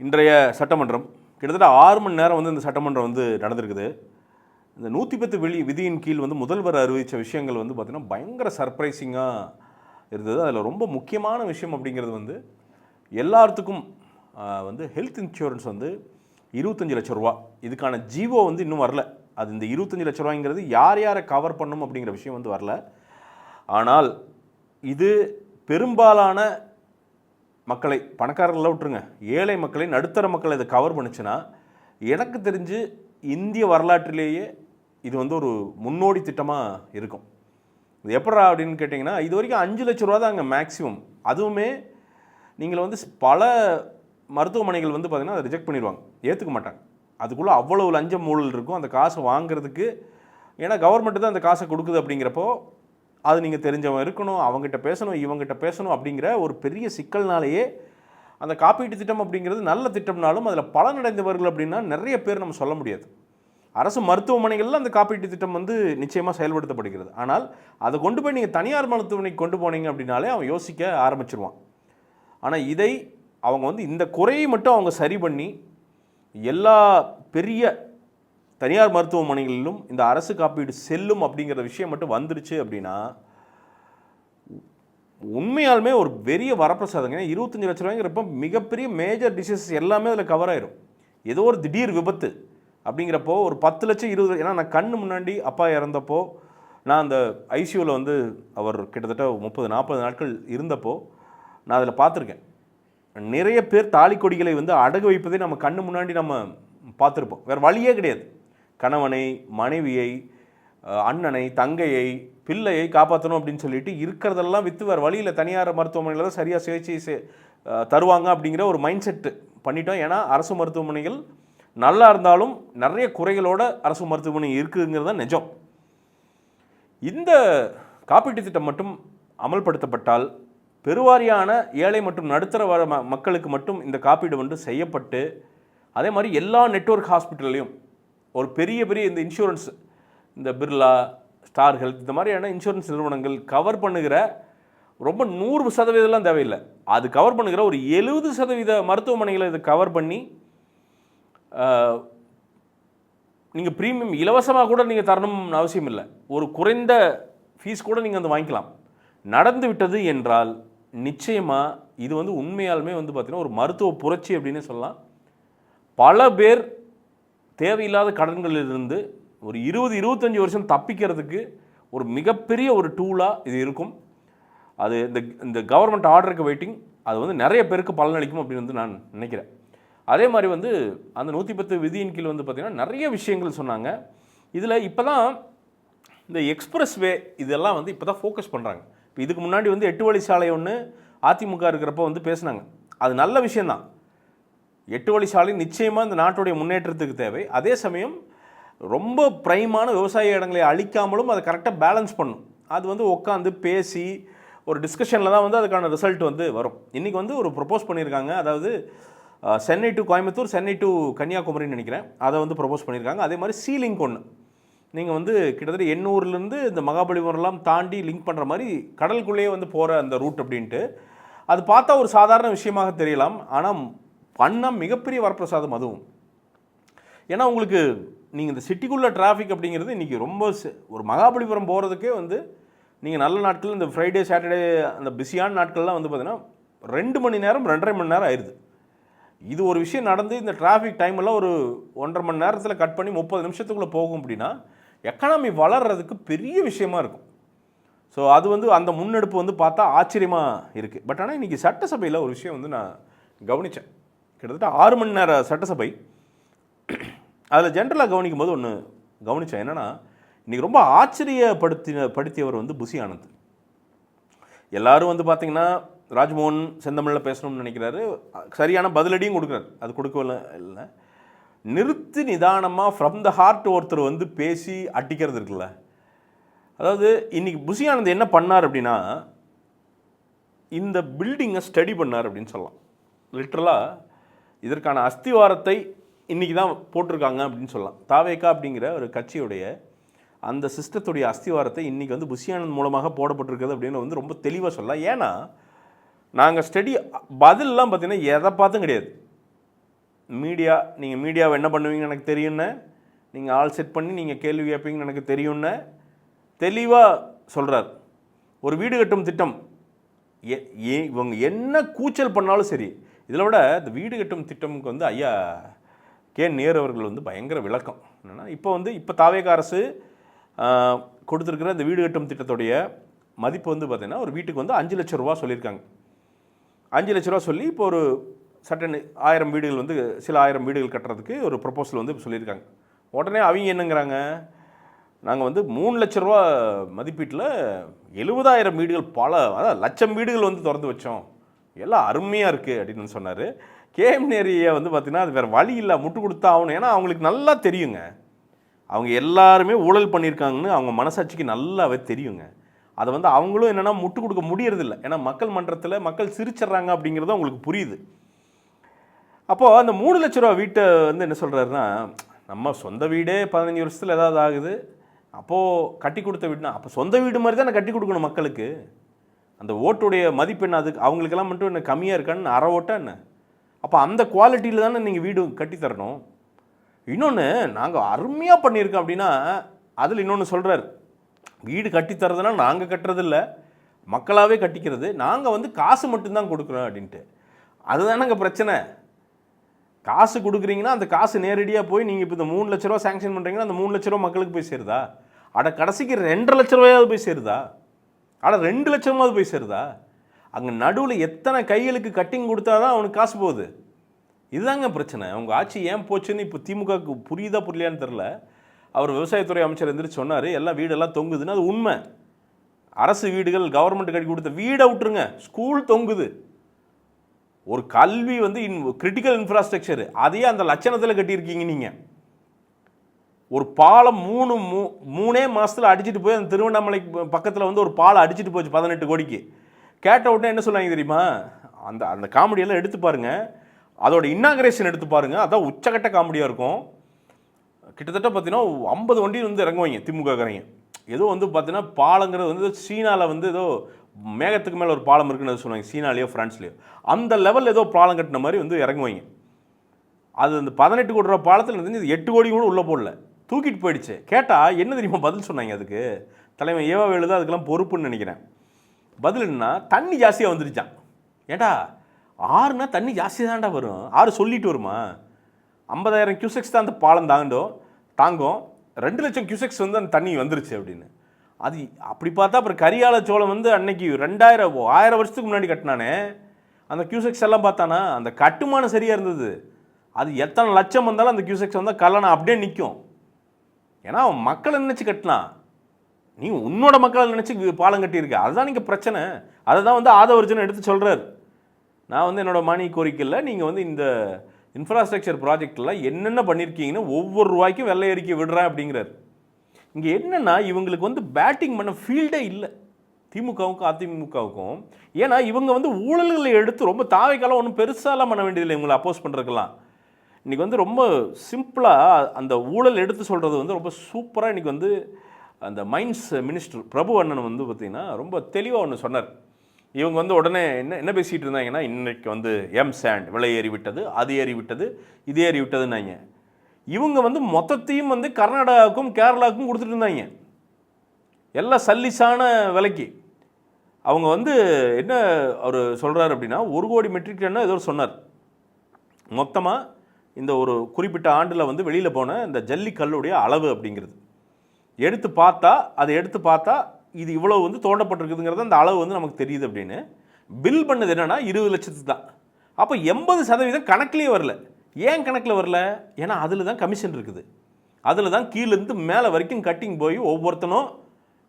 இன்றைய சட்டமன்றம் கிட்டத்தட்ட 6 மணி நேரம் வந்து இந்த சட்டமன்றம் வந்து நடந்திருக்குது. இந்த 110 விதியின் கீழ் வந்து முதல்வர் அறிவித்த விஷயங்கள் வந்து பார்த்திங்கன்னா பயங்கர சர்ப்ரைசிங்காக இருந்தது. அதில் ரொம்ப முக்கியமான விஷயம் அப்படிங்கிறது வந்து எல்லாத்துக்கும் வந்து ஹெல்த் இன்சூரன்ஸ் வந்து 25 லட்ச ரூபா. இதுக்கான ஜீவோ வந்து இன்னும் வரல. அது இந்த 25 லட்ச ரூபாய்ங்கிறது யார் யாரை கவர் பண்ணணும் அப்படிங்கிற விஷயம் வந்து வரல. ஆனால் இது பெரும்பாலான மக்களை, பணக்காரர்களை விட்டுருங்க, ஏழை மக்களை, நடுத்தர மக்களை இதை கவர் பண்ணுச்சுன்னா எனக்கு தெரிஞ்சு இந்திய வரலாற்றிலேயே இது வந்து ஒரு முன்னோடி திட்டமாக இருக்கும். இது எப்படா அப்படின்னு கேட்டிங்கன்னா, இது வரைக்கும் 5 லட்ச ரூபா தான் அங்கே மேக்ஸிமம். அதுவுமே நீங்கள் வந்து பல மருத்துவமனைகள் வந்து பார்த்திங்கன்னா அதை ரிஜெக்ட் பண்ணிடுவாங்க, ஏற்றுக்க மாட்டாங்க. அதுக்குள்ளே அவ்வளோ லஞ்சம் ஊழல் இருக்கும் அந்த காசை வாங்கிறதுக்கு. ஏன்னா கவர்மெண்ட்டு தான் அந்த காசை கொடுக்குது. அப்படிங்கிறப்போ அது நீங்கள் தெரிஞ்சவன் இருக்கணும், அவங்ககிட்ட பேசணும், இவங்ககிட்ட பேசணும் அப்படிங்கிற ஒரு பெரிய சிக்கல்னாலேயே அந்த காப்பீட்டு திட்டம் அப்படிங்கிறது நல்ல திட்டம்னாலும் அதில் பலனடைந்தவர்கள் அப்படின்னா நிறைய பேர் நம்ம சொல்ல முடியாது. அரசு மருத்துவமனைகளில் அந்த காப்பீட்டு திட்டம் வந்து நிச்சயமாக செயல்படுத்தப்படுகிறது. ஆனால் அதை கொண்டு போய் நீங்கள் தனியார் மருத்துவமனைக்கு கொண்டு போனீங்க அப்படின்னாலே அவன் யோசிக்க ஆரம்பிச்சிருவான். ஆனால் இதை அவங்க வந்து இந்த குறையை மட்டும் அவங்க சரி பண்ணி எல்லா பெரிய தனியார் மருத்துவமனைகளிலும் இந்த அரசு காப்பீடு செல்லும் அப்படிங்கிற விஷயம் மட்டும் வந்துருச்சு அப்படின்னா உண்மையாலுமே ஒரு பெரிய வரப்பிரசாதங்க. 25 லட்ச ரூபாய்ங்கிறப்ப மிகப்பெரிய மேஜர் டிசீசஸ் எல்லாமே அதில் கவர் ஆயிரும். ஏதோ ஒரு திடீர் விபத்து அப்படிங்கிறப்போ ஒரு 10 லட்சம் 20, ஏன்னா நான் கண்ணு முன்னாடி அப்பா இறந்தப்போ நான் அந்த ஐசியூவில் வந்து அவர் கிட்டத்தட்ட 30-40 நாட்கள் இருந்தப்போ நான் அதில் பார்த்துருக்கேன். நிறைய பேர் தாலி கொடிகளை வந்து அடகு வைப்பதை நம்ம கண்ணு முன்னாடி நம்ம பார்த்துருப்போம். வேறு வழியே கிடையாது. கணவனை, மனைவியை, அண்ணனை, தங்கையை, பிள்ளையை காப்பாற்றணும் அப்படின்னு சொல்லிட்டு இருக்கிறதெல்லாம் விற்று வேறு வழியில் தனியார் மருத்துவமனையில் தான் சரியாக சிகிச்சை தருவாங்க அப்படிங்கிற ஒரு மைண்ட் செட்டு பண்ணிட்டோம். ஏன்னா அரசு மருத்துவமனைகள் நல்லா இருந்தாலும் நிறைய குறைகளோட அரசு மருத்துவமனை இருக்குதுங்கிறது தான் நிஜம். இந்த காப்பீட்டு திட்டம் மட்டும் அமல்படுத்தப்பட்டால் பெருவாரியான ஏழை மற்றும் நடுத்தர மக்களுக்கு மட்டும் இந்த காப்பீடு வந்து செய்யப்பட்டு, அதே மாதிரி எல்லா நெட்வொர்க் ஹாஸ்பிட்டல்லையும் ஒரு பெரிய பெரிய இந்த இன்சூரன்ஸ், இந்த பிர்லா, ஸ்டார் ஹெல்த், இந்த மாதிரியான இன்சூரன்ஸ் நிறுவனங்கள் கவர் பண்ணுகிற ரொம்ப 100% தேவையில்லை, அது கவர் பண்ணுகிற ஒரு 70% மருத்துவமனைகளை இதை கவர் பண்ணி நீங்கள் ப்ரீமியம் இலவசமாக கூட நீங்கள் தரணும்னு அவசியம் இல்லை. ஒரு குறைந்த ஃபீஸ் கூட நீங்கள் வந்து வாங்கிக்கலாம். நடந்து விட்டது என்றால் நிச்சயமாக இது வந்து உண்மையாலுமே வந்து பார்த்திங்கன்னா ஒரு மருத்துவ புரட்சி அப்படின்னு சொல்லலாம். பல பேர் தேவையில்லாத கடன்களிலிருந்து ஒரு 20-25 வருஷம் தப்பிக்கிறதுக்கு ஒரு மிகப்பெரிய ஒரு டூலாக இது இருக்கும். அது இந்த கவர்மெண்ட் ஆர்டருக்கு வெயிட்டிங், அது வந்து நிறைய பேருக்கு பலனளிக்கும் அப்படின்னு வந்து நான் நினைக்கிறேன். அதே மாதிரி வந்து அந்த 110 விதியின் கீழ் வந்து பார்த்திங்கன்னா நிறைய விஷயங்கள் சொன்னாங்க. இதில் இப்போ தான் இந்த எக்ஸ்பிரஸ் வே இதெல்லாம் வந்து இப்போ தான் ஃபோக்கஸ் பண்ணுறாங்க. இப்போ இதுக்கு முன்னாடி வந்து 8 வழி சாலை ஒன்று அதிமுக இருக்கிறப்ப வந்து பேசுனாங்க. அது நல்ல விஷயந்தான். 8 வழி சாலை நிச்சயமாக இந்த நாட்டுடைய முன்னேற்றத்துக்கு தேவை. அதே சமயம் ரொம்ப பிரைமான விவசாய இடங்களை அழிக்காமலும் அதை கரெக்டாக பேலன்ஸ் பண்ணும். அது வந்து உட்காந்து பேசி ஒரு டிஸ்கஷனில் தான் வந்து அதுக்கான ரிசல்ட் வந்து வரும். இன்றைக்கி வந்து ஒரு ப்ரொப்போஸ் பண்ணியிருக்காங்க. அதாவது சென்னை டு கோயம்புத்தூர், சென்னை டு கன்னியாகுமரின்னு நினைக்கிறேன், அதை வந்து ப்ரொப்போஸ் பண்ணியிருக்காங்க. அதே மாதிரி லிங்க் ஒன்று நீங்கள் வந்து கிட்டத்தட்ட எண்ணூர்லேருந்து இந்த மகாபலிபுரம்லாம் தாண்டி லிங்க் பண்ணுற மாதிரி கடலுக்குள்ளேயே வந்து போகிற அந்த ரூட் அப்படின்ட்டு. அது பார்த்தா ஒரு சாதாரண விஷயமாக தெரியலாம், ஆனால் பண்ணால் மிகப்பெரிய வரப்பிரசாதம் அதுவும். ஏன்னா உங்களுக்கு நீங்கள் இந்த சிட்டிக்குள்ளே டிராஃபிக் அப்படிங்கிறது இன்றைக்கி ரொம்ப ஒரு மகாபலிபுரம் போகிறதுக்கே வந்து நீங்கள் நல்ல நாட்கள், இந்த ஃப்ரைடே சாட்டர்டே அந்த பிஸியான நாட்கள்லாம் வந்து பார்த்திங்கன்னா 2 மணி நேரம் 2.5 மணி நேரம் ஆயிடுது. இது ஒரு விஷயம் நடந்து இந்த டிராஃபிக் டைமெல்லாம் ஒரு 1.5 மணி நேரத்தில் கட் பண்ணி 30 நிமிஷத்துக்குள்ளே போகும் அப்படின்னா எக்கானமி வளர்கிறதுக்கு பெரிய விஷயமா இருக்கும். ஸோ அது வந்து அந்த முன்னெடுப்பு வந்து பார்த்தா ஆச்சரியமாக இருக்குது. பட் ஆனால் இன்றைக்கி சட்டசபையில் ஒரு விஷயம் வந்து நான் கவனித்தேன். கிட்டத்தட்ட 6 மணி நேர சட்டசபை. அதில் ஜென்ரலாக கவனிக்கும் போது ஒன்று கவனித்தேன். என்னென்னா இன்றைக்கி ரொம்ப ஆச்சரியப்படுத்தியவர் வந்து புசி ஆனந்த். எல்லோரும் வந்து பார்த்திங்கன்னா ராஜ்மோகன் செந்தமிழில் பேசணும்னு நினைக்கிறாரு, சரியான பதிலடியும் கொடுக்குறாரு. அது கொடுக்கவில்லை இல்லை, நிறுத்தி நிதானமாக ஃப்ரம் த ஹார்ட் ஒருத்தர் வந்து பேசி அட்டிக்கிறது இருக்குல்ல. அதாவது இன்றைக்கி புசி ஆனந்த் என்ன பண்ணார் அப்படின்னா, இந்த பில்டிங்கை ஸ்டடி பண்ணார் அப்படின்னு சொல்லலாம். லிட்ரலாக இதற்கான அஸ்திவாரத்தை இன்றைக்கி தான் போட்டிருக்காங்க அப்படின்னு சொல்லலாம். தாவேகா அப்படிங்கிற ஒரு கட்சியுடைய அந்த சிஸ்டத்துடைய அஸ்திவாரத்தை இன்றைக்கி வந்து புசி ஆனந்த் மூலமாக போடப்பட்டிருக்குது அப்படின்னு வந்து ரொம்ப தெளிவாக சொல்லலாம். ஏன்னா நாங்கள் ஸ்டடி பதிலெலாம் பார்த்திங்கன்னா எதை பார்த்தும் கிடையாது. நீங்கள் மீடியாவை என்ன பண்ணுவீங்கன்னு எனக்கு தெரியும்னு, நீங்கள் ஆள் செட் பண்ணி நீங்கள் கேள்வி கேட்பீங்கன்னு எனக்கு தெரியும்னு தெளிவாக சொல்கிறார். ஒரு வீடு கட்டும் திட்டம் இவங்க என்ன கூச்சல் பண்ணாலும் சரி. இதில் விட இந்த வீடு கட்டும் திட்டமுக்கு வந்து ஐயா நேரு அவர்கள் வந்து பயங்கர விளக்கம் என்னென்னா, இப்போ தாவேகா அரசு கொடுத்துருக்கிற இந்த வீடு கட்டும் திட்டத்துடைய மதிப்பு வந்து பார்த்திங்கன்னா ஒரு வீட்டுக்கு வந்து 5 லட்ச ரூபா சொல்லியிருக்காங்க. 5 லட்ச ரூபா சொல்லி இப்போ ஒரு சட்டன் 1000 வீடுகள் வந்து சில 1000 வீடுகள் கட்டுறதுக்கு ஒரு ப்ரொப்போசல் வந்து சொல்லியிருக்காங்க. உடனே அவங்க என்னங்கிறாங்க, நாங்கள் வந்து 3 லட்ச ரூபா மதிப்பீட்டில் 70,000 வீடுகள் அதாவது லட்சம் வீடுகள் வந்து திறந்து வச்சோம், எல்லாம் அருமையாக இருக்குது அப்படின்னு சொன்னார். நேருயை வந்து பார்த்திங்கன்னா அது வேறு வழி இல்லை, முட்டு கொடுத்தா ஆகணும். ஏன்னா அவங்களுக்கு நல்லா தெரியுங்க, அவங்க எல்லாருமே ஊழல் பண்ணியிருக்காங்கன்னு அவங்க மனசாட்சிக்கு நல்லாவே தெரியுங்க. அதை வந்து அவங்களும் என்னென்னா முட்டு கொடுக்க முடியறதில்ல. ஏன்னா மக்கள் மன்றத்தில் மக்கள் சிரிச்சிட்றாங்க அப்படிங்கிறது அவங்களுக்கு புரியுது. அப்போது அந்த 3 லட்ச ரூபா வீட்டை வந்து என்ன சொல்கிறாருன்னா, நம்ம சொந்த வீடே 15 வருஷத்தில் ஏதாவது ஆகுது, அப்போது கட்டி கொடுத்த வீடுனா அப்போ சொந்த வீடு மாதிரி தான் நான் கட்டி கொடுக்கணும் மக்களுக்கு. அந்த ஓட்டுடைய மதிப்பு என்ன, அதுக்கு அவங்களுக்கெல்லாம் மட்டும் என்ன கம்மியாக இருக்கான்னு அரை ஓட்டா என்ன? அப்போ அந்த குவாலிட்டியில் தானே நீங்கள் வீடு கட்டித்தரணும். இன்னொன்று நாங்கள் அருமையாக பண்ணியிருக்கோம் அப்படின்னா அதில் இன்னொன்று சொல்கிறார், வீடு கட்டித்தரதுனா நாங்கள் கட்டுறதில்ல, மக்களாகவே கட்டிக்கிறது, நாங்கள் வந்து காசு மட்டும்தான் கொடுக்குறோம் அப்படின்ட்டு. அதுதானங்க பிரச்சனை. காசு கொடுக்குறீங்கன்னா அந்த காசு நேரடியாக போய் நீங்கள் இப்போ இந்த 3 லட்ச ரூபா சேங்ஷன் பண்ணுறீங்கன்னா அந்த 3 லட்ச ரூபா மக்களுக்கு போய் சேருதா? கடைசிக்கு 2.5 லட்ச ரூபாயாவது போய் சேருதா? 2 லட்சமாவது போய் சேருதா? அங்கே நடுவில் எத்தனை கைகளுக்கு கட்டிங் கொடுத்தா தான் அவனுக்கு காசு போகுது. இதுதாங்க பிரச்சனை. அவங்க ஆட்சி ஏன் போச்சுன்னு இப்போ திமுகவுக்கு புரியுதா புரியலையான்னு தெரில. அவர் விவசாயத்துறை அமைச்சர் எந்திரிச்சு சொன்னார், எல்லாம் வீடெல்லாம் தொங்குதுன்னு. அது உண்மை. அரசு வீடுகள் கவர்மெண்ட் கட்டி கொடுத்த வீடை விட்டுருங்க, ஸ்கூல் தொங்குது. ஒரு கல்வி வந்து கிரிட்டிக்கல் இன்ஃப்ராஸ்ட்ரக்சர், அதையே அந்த லட்சணத்தில் கட்டியிருக்கீங்க நீங்கள். ஒரு பாலம் 3 மாதத்தில் அடிச்சுட்டு போய் அந்த திருவண்ணாமலை பக்கத்தில் வந்து ஒரு பாலம் அடிச்சுட்டு போச்சு 18 கோடிக்கு. கேட்ட உடனே என்ன சொன்னாங்க தெரியுமா? அந்த அந்த காமெடியெல்லாம் எடுத்து பாருங்கள், அதோட இன்னாகரேஷன் எடுத்து பாருங்கள், அதான் உச்சக்கட்ட காமெடியாக இருக்கும். கிட்டத்தட்ட பார்த்தீங்கன்னா 50 வண்டி வந்து இறங்குவாங்க திமுகக்காரங்க. ஏதோ வந்து பார்த்தீங்கன்னா பாலங்கிறது வந்து சீனாவில் வந்து ஏதோ மேகத்துக்கு மேலே ஒரு பாலம் இருக்குன்னு சொன்னாங்க, சீனாலேயோ ஃப்ரான்ஸ்லேயோ. அந்த லெவலில் ஏதோ பாலம் கட்டின மாதிரி வந்து இறங்குவாங்க. அது அந்த 18 கோடி ரூபா பாலத்தில் இருந்து 8 கோடி கூட உள்ளே போடல, தூக்கிட்டு போயிடுச்சு. கேட்டால் என்ன தெரியுமா பதில் சொன்னாங்க? அதுக்கு தலைவன் ஏவா வேலு தான் அதுக்கெல்லாம் பொறுப்புன்னு நினைக்கிறேன். பதில் என்னன்னா, தண்ணி ஜாஸ்தியாக வந்துருச்சான். ஏட்டா ஆறுனா தண்ணி ஜாஸ்தியாக தான்டா வரும், ஆறு சொல்லிட்டு வருமா? 50,000 கியூசெக்ஸ் தான் அந்த பாலம் தாங்கும், 2 லட்சம் கியூசெக்ஸ் வந்து அந்த தண்ணி வந்துருச்சு அப்படின்னு. அது அப்படி பார்த்தா அப்புறம் கரியால சோளம் வந்து அன்னைக்கு 1000 வருஷத்துக்கு முன்னாடி கட்டினானே, அந்த கியூசெக்ஸ் எல்லாம் பார்த்தானா அந்த கட்டுமானம் சரியாக இருந்தது. அது எத்தனை லட்சம் வந்தாலும் அந்த கியூசெக்ஸ் வந்தால் கல்லணை அப்படியே நிற்கும். ஏன்னா அவன் மக்களை நினச்சி கட்டலாம், நீ உன்னோட மக்களை நினச்சி பாலம் கட்டியிருக்க, அதுதான் நீங்கள் பிரச்சனை. அதை தான் வந்து ஆதவர்ஜன் எடுத்து சொல்கிறார். நான் வந்து என்னோட மானிய கோரிக்கையில் நீங்கள் வந்து இந்த இன்ஃப்ராஸ்ட்ரக்சர் ப்ராஜெக்டில் என்னென்ன பண்ணியிருக்கீங்கன்னு ஒவ்வொரு ரூபாய்க்கும் வெள்ளை அறிக்கை விடுறேன் அப்படிங்கிறார். இங்கே என்னென்னா இவங்களுக்கு வந்து பேட்டிங் பண்ண ஃபீல்டே இல்லை திமுகவுக்கும் அதிமுகவுக்கும். ஏன்னா இவங்க வந்து ஊழல்களை எடுத்து ரொம்ப தாவைக்காலம் ஒன்றும் பெருசாலாம் பண்ண வேண்டியதில்லை இவங்களை அப்போஸ் பண்ணுறதுக்கெல்லாம். இன்றைக்கி வந்து ரொம்ப சிம்பிளாக அந்த ஊழல் எடுத்து சொல்கிறது வந்து ரொம்ப சூப்பராக இன்றைக்கி வந்து அந்த மைன்ஸ் மினிஸ்டர் பிரபு அண்ணன் வந்து பார்த்திங்கன்னா ரொம்ப தெளிவாக ஒன்று சொன்னார். இவங்க வந்து உடனே என்ன பேசிகிட்டு இருந்தாங்கன்னா, இன்றைக்கி வந்து சாண்ட் விலை ஏறி விட்டது, அது ஏறி விட்டது, இது ஏறி விட்டதுன்னாங்க. இவங்க வந்து மொத்தத்தையும் வந்து கர்நாடகாவுக்கும் கேரளாவுக்கும் கொடுத்துட்டு இருந்தாங்க எல்லாம் சல்லிஸான விலைக்கு. அவங்க வந்து என்ன அவர் சொல்கிறார் அப்படின்னா, 1 கோடி மெட்ரிக் டன்னு ஏதோ சொன்னார். மொத்தமாக இந்த ஒரு குறிப்பிட்ட ஆண்டில் வந்து வெளியில் போன இந்த ஜல்லிக்கல்லுடைய அளவு அப்படிங்கிறது எடுத்து பார்த்தா இது இவ்வளோ வந்து தோண்டப்பட்டிருக்குதுங்கிறது அந்த அளவு வந்து நமக்கு தெரியுது அப்படின்னு பில் பண்ணது என்னென்னா 20 லட்சத்துக்கு தான். அப்போ 80% கணக்கிலே வரல. ஏன் கணக்கில் வரல? ஏன்னா அதில் தான் கமிஷன் இருக்குது, அதில் தான் கீழேருந்து மேலே வரைக்கும் கட்டிங் போய் ஒவ்வொருத்தனும்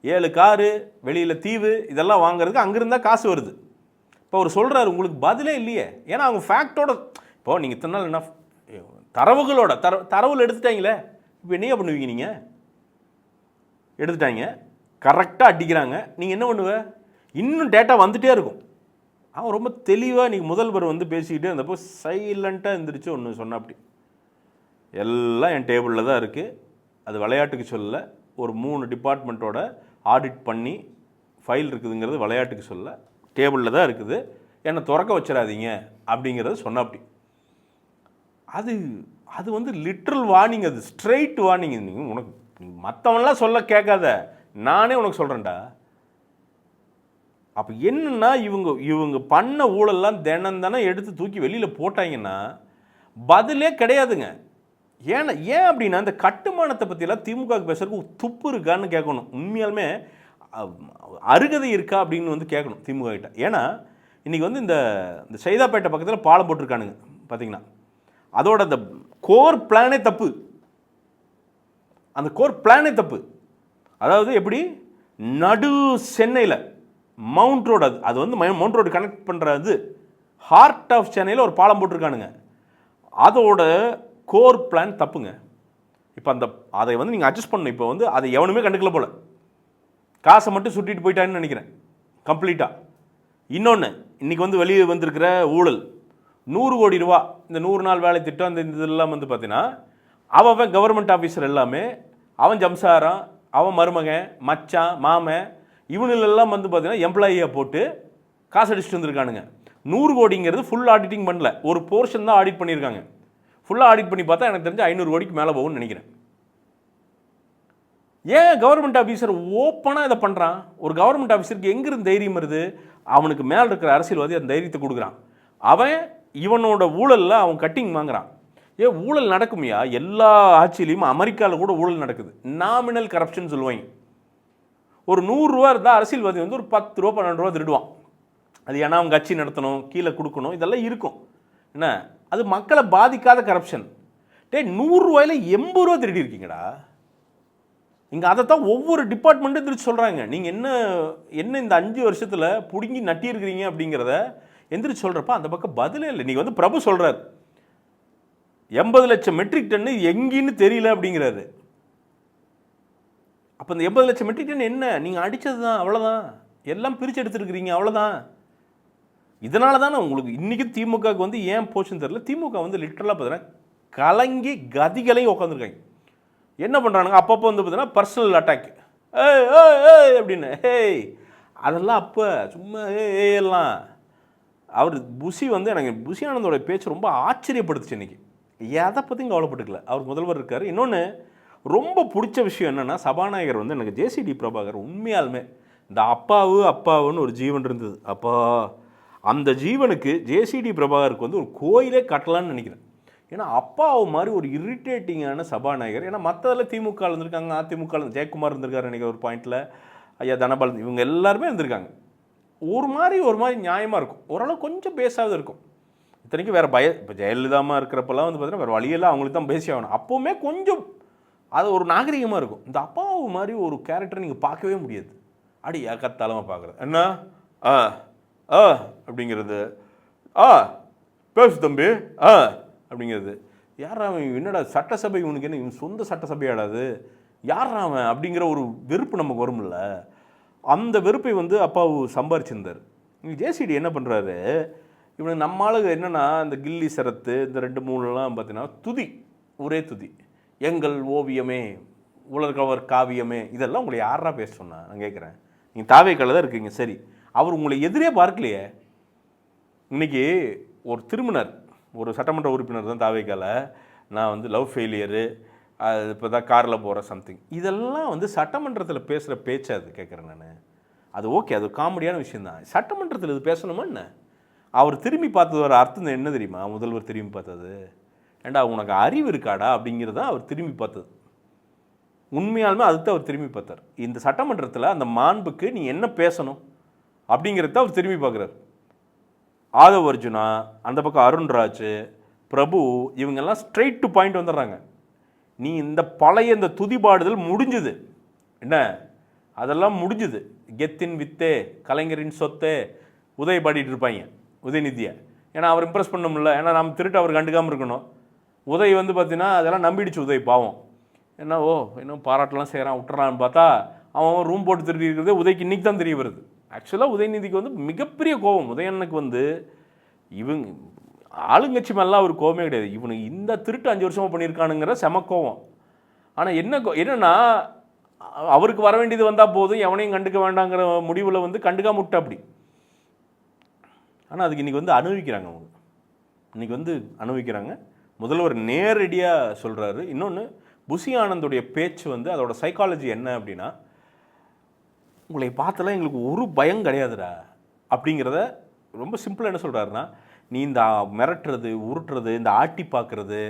7 காரு வெளியில் தீவு இதெல்லாம் வாங்குறதுக்கு அங்கேருந்தால் காசு வருது. இப்போ அவர் சொல்கிறார் உங்களுக்கு பதிலே இல்லையே. ஏன்னா அவங்க ஃபேக்டோட இப்போது நீங்கள் இத்தனை நாள் என்ன தரவுகளோட தரவுகள் எடுத்துட்டாங்களே, இப்போ என்னையா பண்ணுவீங்க? நீங்கள் எடுத்துட்டாங்க, கரெக்டாக அடிக்கிறாங்க, நீங்கள் என்ன பண்ணுவ? இன்னும் டேட்டா வந்துகிட்டே இருக்கும். அவன் ரொம்ப தெளிவாக நீங்கள் முதல்வர் வந்து பேசிக்கிட்டு இருந்தப்போ சைலண்ட்டாக இருந்துருச்சு ஒன்று சொன்ன. அப்படி எல்லாம் என் டேபிளில் தான் இருக்குது, அது விளையாட்டுக்கு சொல்லலை. ஒரு 3 டிபார்ட்மெண்ட்டோட ஆடிட் பண்ணி ஃபைல் இருக்குதுங்கிறது விளையாட்டுக்கு சொல்ல, டேபிளில் தான் இருக்குது, என்னை திறக்க வச்சிடாதீங்க அப்படிங்கிறது சொன்ன. அப்படி அது அது வந்து லிட்ரல் வார்னிங், அது ஸ்ட்ரெயிட் வார்னிங். நீங்கள் உனக்கு மற்றவன்லாம் சொல்ல கேட்காத, நானே உனக்கு சொல்கிறேன்டா. அப்போ என்னன்னா இவங்க பண்ண ஊழல்லாம் தினம் எடுத்து தூக்கி வெளியில் போட்டாங்கன்னா பதிலே கிடையாதுங்க. ஏன் அப்படின்னா இந்த கட்டுமானத்தை பற்றியெல்லாம் திமுக பேசுறதுக்கு துப்பு இருக்கான்னு கேட்கணும். உண்மையாலுமே அருகதை இருக்கா அப்படின்னு வந்து கேட்கணும் திமுக கிட்ட. ஏன்னா இன்றைக்கி வந்து இந்த சைதாப்பேட்டை பக்கத்தில் பாலம் போட்டிருக்கானுங்க பார்த்தீங்கன்னா, அதோட அந்த கோர் பிளானே தப்பு. அந்த கோர் பிளானே தப்பு. அதாவது எப்படி நடு சென்னையில் மவுண்ட் ரோடு, அது வந்து மவுண்ட் ரோடு கனெக்ட் பண்ணுறது ஹார்ட் ஆஃப் சென்னையில் ஒரு பாலம் போட்டிருக்கானுங்க. அதோட கோர் பிளான் தப்புங்க. இப்போ அதை வந்து நீங்கள் அட்ஜஸ்ட் பண்ணணும். இப்போ வந்து அதை எவனுமே கண்டுக்கல போல, காசை மட்டும் சுட்டிட்டு போயிட்டான்னு நினைக்கிறேன் கம்ப்ளீட்டாக. இன்னொன்று இன்றைக்கி வந்து வெளியே வந்திருக்கிற ஊழல் 100 கோடி ரூபா, இந்த 100 நாள் வேலை திட்டம், அந்த இதெல்லாம் வந்து பார்த்தீங்கன்னா அவன் கவர்மெண்ட் ஆஃபீஸர் எல்லாமே அவன் ஜம்சாரம், அவன் மருமகன், மச்சான், மாமன், இவனுலெல்லாம் வந்து பார்த்தீங்கன்னா எம்ப்ளாயியாக போட்டு காசு அடிச்சுட்டு வந்திருக்கானுங்க. 100 கோடிங்கிறது ஃபுல் ஆடிட்டிங் பண்ணல, ஒரு போர்ஷன் தான் ஆடிட் பண்ணியிருக்காங்க. ஃபுல்லாக ஆடிட் பண்ணி பார்த்தா எனக்கு தெரிஞ்சு 500 கோடிக்கு மேலே போகும்னு நினைக்கிறேன். ஏன் கவர்மெண்ட் ஆஃபீஸர் ஓப்பனாக இதை பண்ணுறான்? ஒரு கவர்மெண்ட் ஆஃபீஸருக்கு எங்கிருந்து தைரியம் வருது? அவனுக்கு மேலே இருக்கிற அரசியல்வாதி அந்த தைரியத்தை கொடுக்குறான். அவன் இவனோட ஊழலில் அவன் கட்டிங் வாங்குறான். ஊழல் நடக்குமையா? எல்லா ஆட்சியிலையும், அமெரிக்காவில் கூட ஊழல் நடக்குது. நாமினல் கரப்ஷன் சொல்லுவாங்க. ஒரு 100 ரூபா இருந்தால் அரசியல்வாதி வந்து ஒரு 10 ரூபா 12 ரூபா திருடுவான். அது ஏன்னா அவன் கட்சி நடத்தணும், கீழே கொடுக்கணும், இதெல்லாம் இருக்கும். என்ன அது மக்களை பாதிக்காத கரப்ஷன். 100 ரூபாயில் 80 ரூபா திருடி இருக்கீங்கடா. இங்கே அதைத்தான் ஒவ்வொரு டிபார்ட்மெண்ட்டும் திருச்சி சொல்கிறாங்க. நீங்கள் என்ன இந்த 5 வருஷத்தில் பிடுங்கி நட்டியிருக்கிறீங்க அப்படிங்கிறத எந்திரிச்சு சொல்கிறப்ப அந்த பக்கம் பதிலே இல்லை. நீங்கள் வந்து பிரபு சொல்கிறார் 80 லட்சம் மெட்ரிக் டன்னு எங்கேன்னு தெரியல அப்படிங்கிறாரு. அப்போ இந்த 80 லட்சம் மெட்ரிக் டன் என்ன? நீங்கள் அடித்தது தான், அவ்வளோதான். எல்லாம் பிரித்து எடுத்துருக்கிறீங்க, அவ்வளோதான். இதனால தானே உங்களுக்கு இன்றைக்கி திமுகவுக்கு வந்து ஏன் போச்சுன்னு தெரியல. திமுக வந்து லிட்டரலாக பார்த்தீங்கன்னா கலங்கி கதிகளையும் உட்காந்துருக்காங்க. என்ன பண்ணுறானுங்க? அப்பப்போ வந்து பார்த்தீங்கன்னா பர்சனல் அட்டாக், அப்படின்னு. அதெல்லாம் அப்போ சும்மா எல்லாம் அவர் புஷி வந்து எனக்கு புஷி ஆனந்தோட பேச்சு ரொம்ப ஆச்சரியப்படுத்துச்சு. இன்றைக்கி எதை பற்றியும் கவலைப்பட்டுக்கல. அவர் முதல்வர் இருக்கார். இன்னொன்று ரொம்ப பிடிச்ச விஷயம் என்னென்னா, சபாநாயகர் வந்து எனக்கு ஜேசிடி பிரபாகர் உண்மையாலுமே இந்த அப்பாவுன்னு ஒரு ஜீவன் இருந்தது. அப்பா அந்த ஜீவனுக்கு ஜேசிடி பிரபாகருக்கு வந்து ஒரு கோயிலே கட்டலான்னு நினைக்கிறேன். ஏன்னா அப்பாவு மாதிரி ஒரு இரிட்டேட்டிங்கான சபாநாயகர். ஏன்னா மற்றதில் திமுக இருந்திருக்காங்க, அதிமுக ஜெயக்குமார் இருந்திருக்காரு நினைக்கிற ஒரு பாயிண்டில், ஐயா தனபால், இவங்க எல்லாருமே இருந்திருக்காங்க. ஒரு மாதிரி நியாயமாக இருக்கும், ஓரளவு கொஞ்சம் பேசாவது இருக்கும். இத்தனைக்கும் வேறு இப்போ ஜெயலலிதாமா இருக்கிறப்பெல்லாம் வந்து பார்த்தீங்கன்னா வேறு வழியெல்லாம் அவங்களுக்கு தான் பேசி ஆகணும். அப்போவுமே கொஞ்சம் அது ஒரு நாகரிகமாக இருக்கும். இந்த அப்பாவு மாதிரி ஒரு கேரக்டர் நீங்கள் பார்க்கவே முடியாது. அடி ஏக்கத்தாலமாக பார்க்குறது என்ன அப்படிங்கிறது, பேசு தம்பி அப்படிங்கிறது. யார் அவன்? என்னடா சட்டசபை உனக்கு என்ன இவன் சொந்த சட்டசபையாடாது? யார் அவன் அப்படிங்கிற ஒரு வெறுப்பு நமக்கு வரும்ல. அந்த வெறுப்பை வந்து அப்பாவு சம்பாரிச்சிருந்தார். ஜேசிடி என்ன பண்ணுறாரு, இவனுக்கு நம்மளுக்கு என்னென்னா இந்த கில்லி சரத்து இந்த 2-3லாம் பார்த்தீங்கன்னா ஒரே துதி. எங்கள் ஓவியமே, உலகவர் காவியமே, இதெல்லாம் உங்களை யாரா பேச சொன்னா? நான் கேட்குறேன். நீங்கள் தாவேக்கால தான் இருக்கீங்க, சரி. அவர் உங்களை எதிரே பார்க்கலையே. இன்றைக்கி ஒரு திருமணர், ஒரு சட்டமன்ற உறுப்பினர் தான் தாவேக்கால, நான் வந்து லவ் ஃபெயிலியரு, அது இப்போ தான் காரில் போகிற சம்திங், இதெல்லாம் வந்து சட்டமன்றத்தில் பேசுகிற பேச்சு. அது கேட்குறேன் நான். அது ஓகே, அது காமெடியான விஷயந்தான். சட்டமன்றத்தில் இது பேசணுமா என்ன? அவர் திரும்பி பார்த்தது ஒரு அர்த்தம் என்ன தெரியுமா? முதல்வர் திரும்பி பார்த்தது, ஏண்டா உனக்கு அறிவு இருக்காடா அப்படிங்கிறத அவர் திரும்பி பார்த்தது. உண்மையாலுமே அதுதான் அவர் திரும்பி பார்த்தார். இந்த சட்டமன்றத்தில் அந்த மாண்புக்கு நீ என்ன பேசணும் அப்படிங்கிறத அவர் திரும்பி பார்க்குறாரு. ஆதவ் அர்ஜுனா, அந்த பக்கம் அருண்ராஜ், பிரபு, இவங்கெல்லாம் ஸ்ட்ரெயிட் டு பாயிண்ட் வந்துடுறாங்க. நீ இந்த பழைய இந்த துதிபாடுதல் முடிஞ்சுது, என்ன அதெல்லாம் முடிஞ்சுது. கெத்தின் வித்தே, கலைஞரின் சொத்தே, உதய பாடிட்டு இருப்பாங்க உதயநிதியை. ஏன்னா அவர் இம்ப்ரெஸ் பண்ண முடியல. ஏன்னா நம்ம திருட்டு அவர் கண்டுக்காமல் இருக்கணும். உதய் வந்து பார்த்தீங்கன்னா அதெல்லாம் நம்பிடுச்சு உதய் பாவம். என்ன இன்னும் பாராட்டெலாம் செய்கிறான் விட்டுறான்னு பார்த்தா அவன் ரூம் போட்டு திருடி இருக்கிறது உதய்க்கு இன்றைக்கி தான் தெரிய வருது. ஆக்சுவலாக உதயநிதிக்கு வந்து மிகப்பெரிய கோபம். உதயனுக்கு வந்து இவங்க ஆளுங்கட்சி மேலாம் ஒரு கோபமே கிடையாது. இவனுக்கு இந்த திருட்டு 5 வருஷமாக பண்ணியிருக்கானுங்கிற செம கோவம். ஆனால் என்னன்னா அவருக்கு வர வேண்டியது வந்தால் போதும், எவனையும் கண்டுக்க வேண்டாங்கிற முடிவில் வந்து கண்டுக்காம விட்டா அப்படி. ஆனால் அதுக்கு இன்றைக்கி வந்து அனுபவிக்கிறாங்க. அவங்க இன்றைக்கி வந்து அனுபவிக்கிறாங்க. முதல்வர் நேரடியாக சொல்கிறாரு. இன்னொன்று, புசி ஆனந்துடைய பேச்சு வந்து அதோட சைக்காலஜி என்ன அப்படின்னா, உங்களை பார்த்தலாம் எங்களுக்கு ஒரு பயம் கிடையாதுடா அப்படிங்கிறத ரொம்ப சிம்பிளாக என்ன சொல்கிறாருன்னா, நீ இந்த மிரட்டுறது, உருட்டுறது, இந்த ஆட்டி பார்க்குறது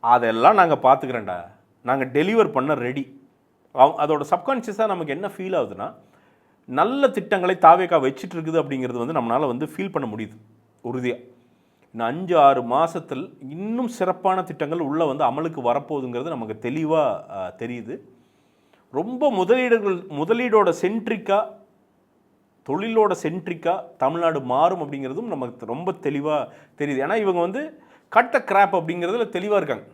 அதெல்லாம் நாங்கள் பார்த்துக்கிறேன்டா, நாங்கள் டெலிவர் பண்ண ரெடி. அதோட சப்கான்ஷியஸாக நமக்கு என்ன ஃபீல் ஆகுதுன்னா, நல்ல திட்டங்களை தாவேகா வச்சுட்டு இருக்குது அப்படிங்கிறது வந்து நம்மளால் வந்து ஃபீல் பண்ண முடியுது உறுதியாக. இன்னும் 5-6 மாதத்தில் இன்னும் சிறப்பான திட்டங்கள் உள்ளே வந்து அமலுக்கு வரப்போகுதுங்கிறது நமக்கு தெளிவாக தெரியுது. ரொம்ப முதலீடோட சென்ட்ரிக்காக, தொழிலோட சென்ட்ரிக்காக தமிழ்நாடு மாறும் அப்படிங்கிறதும் நமக்கு ரொம்ப தெளிவாக தெரியுது. ஏன்னா இவங்க வந்து கட் த கிராப் அப்படிங்கிறதுல தெளிவாக இருக்காங்க.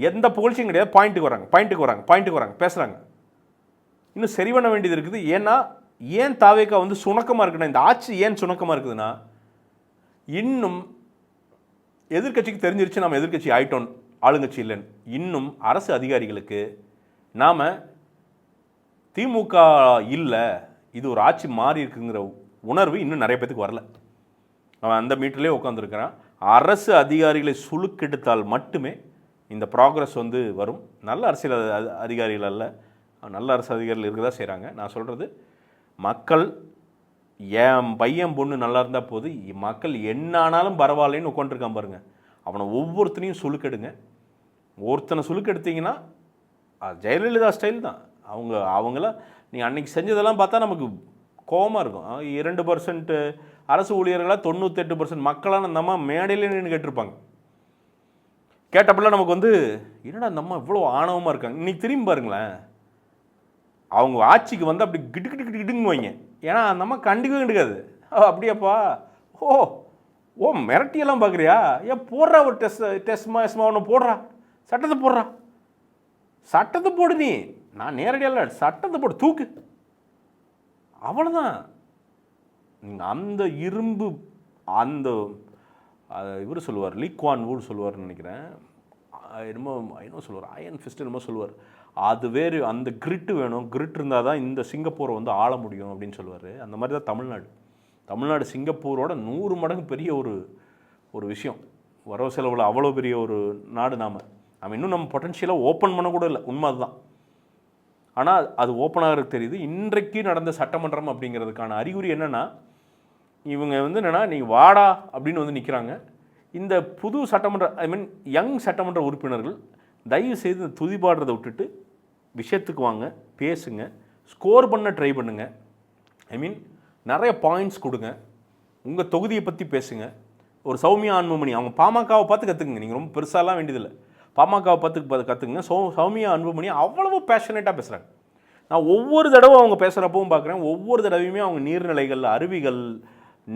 எந்த புகழ்ச்சியும் கிடையாது, பாயிண்ட்டுக்கு வராங்க பேசுகிறாங்க. இன்னும் சரி பண்ண வேண்டியது இருக்குது. ஏன்னா ஏன் தாவேகா வந்து சுணக்கமாக இருக்குன்னா, இந்த ஆட்சி ஏன் சுணக்கமாக இருக்குதுன்னா, இன்னும் எதிர்கட்சிக்கு தெரிஞ்சிருச்சு நம்ம எதிர்கட்சி ஆயிட்டோம், ஆளுங்கட்சி இல்லைன்னு. இன்னும் அரசு அதிகாரிகளுக்கு நாம் திமுக இல்லை, இது ஒரு ஆட்சி மாறி இருக்குங்கிற உணர்வு இன்னும் நிறைய பேத்துக்கு வரல. அவன் அந்த மீட்டர்லேயே உட்காந்துருக்கிறான். அரசு அதிகாரிகளை சுழுக்கெடுத்தால் மட்டுமே இந்த ப்ராக்ரஸ் வந்து வரும். நல்ல அரசியல் அதிகாரிகள் அல்ல, நல்ல அரசு அதிகாரிகள் இருக்க தான் செய்கிறாங்க. நான் சொல்கிறது, மக்கள் என் பையன் பொண்ணு நல்லா இருந்தால் போது, மக்கள் என்ன ஆனாலும் பரவாயில்லைன்னு உட்காந்துருக்கான் பாருங்கள். அவனை ஒவ்வொருத்தனையும் சுழுக்கெடுங்க. ஒருத்தனை சுழுக்கெடுத்தீங்கன்னா அது ஜெயலலிதா ஸ்டைல் தான். அவங்கள நீங்கள் அன்றைக்கி செஞ்சதெல்லாம் பார்த்தா நமக்கு கோபமாக இருக்கும். 2% அரசு ஊழியர்களாக 98% மக்களான அந்த அம்மா மேடையில் நின்று கேட்டிருப்பாங்க. கேட்டப்பெல்லாம் நமக்கு வந்து என்னடா அந்த அம்மா இவ்வளோ ஆணவமாக இருக்காங்க. இன்றைக்கி திரும்பி பாருங்களேன், அவங்க ஆட்சிக்கு வந்து அப்படி கிடுங்கிட்டு வைங்க. ஏன்னா அந்த அம்மா கண்டுக்காது. அப்படியாப்பா, ஓ மிரட்டியெல்லாம் பார்க்குறியா, ஏன் போடுறா ஒரு டெஸ்ட் ஒன்று போடுறா, சட்டத்தை போடு நீ, நான் நேரடியாக சட்டத்தை போடு, தூக்கு, அவ்வளோதான். நீங்கள் அந்த இரும்பு, அந்த இவர் சொல்லுவார், லீ குவான் வூ சொல்லுவார்னு நினைக்கிறேன், என்னமோ சொல்லுவார், அயன் ஃபிஸ்ட் என்னமோ சொல்லுவார், அது வேறு, அந்த கிரிட்டு வேணும், கிரிட் இருந்தால் தான் இந்த சிங்கப்பூரை வந்து ஆள முடியும் அப்படின்னு சொல்லுவார். அந்த மாதிரி தான் தமிழ்நாடு சிங்கப்பூரோட 100 மடங்கு பெரிய ஒரு விஷயம். வரவு செலவில் அவ்வளோ பெரிய ஒரு நாடு. நாம் இன்னும் நம்ம பொட்டன்ஷியலாக ஓப்பன் பண்ண கூட இல்லை, உண்மை அதுதான். ஆனால் அது ஓப்பன் ஆகிறது தெரியுது. இன்றைக்கு நடந்த சட்டமன்றம் அப்படிங்கிறதுக்கான அறிகுறி என்னென்னா, இவங்க வந்து என்னென்னா, நீங்கள் வாடா அப்படின்னு வந்து நிற்கிறாங்க. இந்த புது சட்டமன்ற, யங் சட்டமன்ற உறுப்பினர்கள் தயவு செய்து துதிபாடுறதை விட்டுட்டு விஷயத்துக்கு வாங்க, பேசுங்க, ஸ்கோர் பண்ண ட்ரை பண்ணுங்க. நிறைய பாயிண்ட்ஸ் கொடுங்க, உங்கள் தொகுதியை பற்றி பேசுங்க. ஒரு சௌமியா அன்புமணி, அவங்க பாமகவை பார்த்து கற்றுக்குங்க. நீங்கள் ரொம்ப பெருசாலாம் வேண்டியதில்லை, பாமகவை பார்த்து கற்றுக்குங்க. சௌமியா அன்புமணி அவ்வளவு பேஷனேட்டாக பேசுகிறாங்க. நான் ஒவ்வொரு தடவை அவங்க பேசுகிறப்பவும் பார்க்குறேன், ஒவ்வொரு தடவையுமே அவங்க நீர்நிலைகள், அருவிகள்,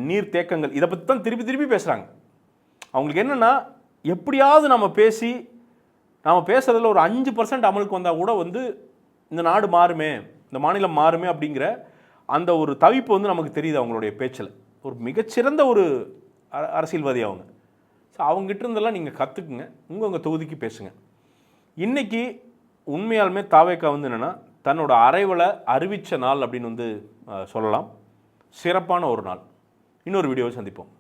நீர் தேக்கங்கள், இதை பற்றி தான் திருப்பி பேசுகிறாங்க. அவங்களுக்கு என்னென்னா, எப்படியாவது நம்ம பேசுகிறதுல ஒரு 5% அமலுக்கு வந்தால் கூட வந்து இந்த நாடு மாறுமே, இந்த மாநிலம் மாறுமே அப்படிங்கிற அந்த ஒரு தவிப்பு வந்து நமக்கு தெரியுது அவங்களுடைய பேச்சில். ஒரு மிகச்சிறந்த ஒரு அரசியல்வாதி அவங்க. ஸோ அவங்ககிட்ட இருந்தெல்லாம் நீங்கள் கற்றுக்குங்க, உங்கள் தொகுதிக்கு பேசுங்க. இன்றைக்கி உண்மையாலுமே தாவேகா வந்து என்னென்னா, தன்னோட அரைவலை அறிவித்த நாள் அப்படின்னு வந்து சொல்லலாம். சிறப்பான ஒரு நாள். இன்னொரு வீடியோவை சந்திப்போம்.